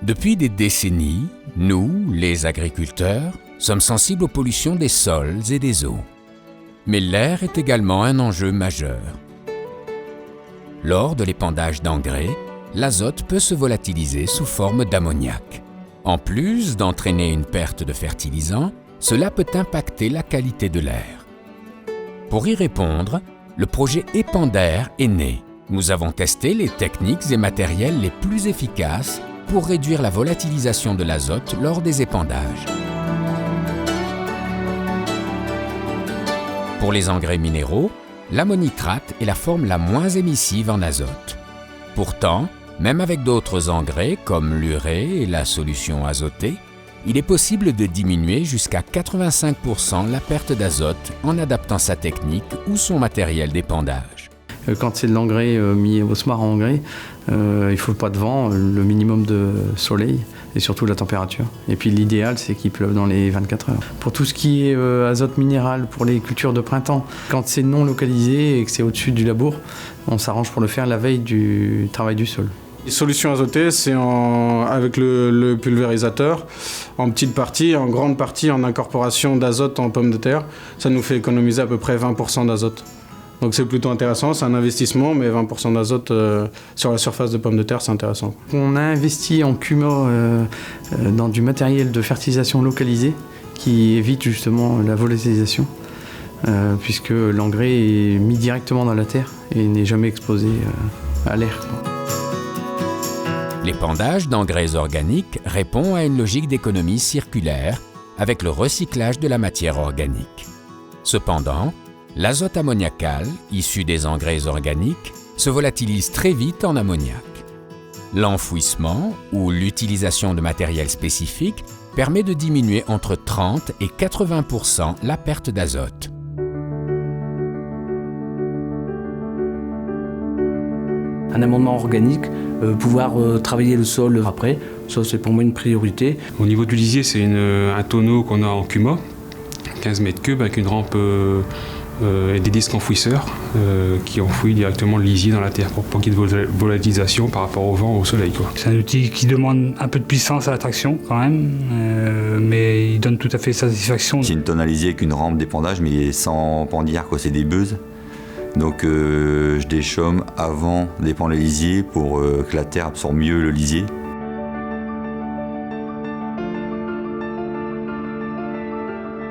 Depuis des décennies, nous, les agriculteurs, sommes sensibles aux pollutions des sols et des eaux. Mais l'air est également un enjeu majeur. Lors de l'épandage d'engrais, l'azote peut se volatiliser sous forme d'ammoniac. En plus d'entraîner une perte de fertilisants, cela peut impacter la qualité de l'air. Pour y répondre, le projet Épandair est né. Nous avons testé les techniques et matériels les plus efficaces pour réduire la volatilisation de l'azote lors des épandages. Pour les engrais minéraux, l'ammonitrate est la forme la moins émissive en azote. Pourtant, même avec d'autres engrais comme l'urée et la solution azotée, il est possible de diminuer jusqu'à 85% la perte d'azote en adaptant sa technique ou son matériel d'épandage. Quand c'est de l'engrais mis au smart en engrais, il ne faut pas de vent, le minimum de soleil et surtout la température. Et puis l'idéal, c'est qu'il pleuve dans les 24 heures. Pour tout ce qui est azote minéral pour les cultures de printemps, quand c'est non localisé et que c'est au-dessus du labour, on s'arrange pour le faire la veille du travail du sol. Les solutions azotées, c'est avec le pulvérisateur, en petite partie, en grande partie en incorporation d'azote en pommes de terre. Ça nous fait économiser à peu près 20% d'azote. Donc c'est plutôt intéressant, c'est un investissement, mais 20% d'azote sur la surface de pommes de terre, c'est intéressant. On a investi en CUMA dans du matériel de fertilisation localisé qui évite justement la volatilisation, puisque l'engrais est mis directement dans la terre et n'est jamais exposé à l'air. L'épandage d'engrais organiques répond à une logique d'économie circulaire avec le recyclage de la matière organique. Cependant, l'azote ammoniacal, issu des engrais organiques, se volatilise très vite en ammoniac. L'enfouissement ou l'utilisation de matériel spécifique permet de diminuer entre 30 et 80% la perte d'azote. Un amendement organique, pouvoir travailler le sol après, ça c'est pour moi une priorité. Au niveau du lisier, c'est un tonneau qu'on a en CUMA, 15 mètres cubes avec une rampe et des disques enfouisseurs qui enfouissent directement le lisier dans la terre pour qu'il y ait de volatilisation par rapport au vent, au soleil, quoi. C'est un outil qui demande un peu de puissance à la traction quand même, mais il donne tout à fait satisfaction. C'est une tonne à lisier avec une rampe d'épandage, mais sans pendière, quoi, c'est des beuses. Donc je déchaume avant d'épandre les lisiers pour que la terre absorbe mieux le lisier.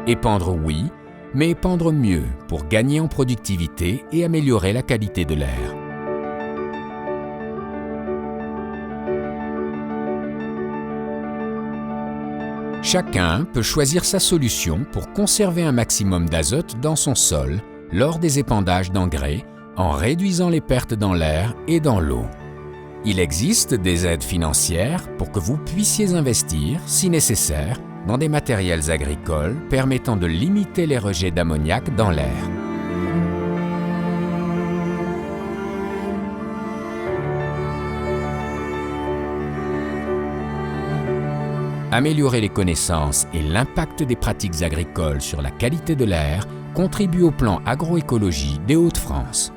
Épandre oui, mais épandre mieux pour gagner en productivité et améliorer la qualité de l'air. Chacun peut choisir sa solution pour conserver un maximum d'azote dans son sol lors des épandages d'engrais en réduisant les pertes dans l'air et dans l'eau. Il existe des aides financières pour que vous puissiez investir, si nécessaire, dans des matériels agricoles permettant de limiter les rejets d'ammoniac dans l'air. Améliorer les connaissances et l'impact des pratiques agricoles sur la qualité de l'air contribue au plan agroécologie des Hauts-de-France.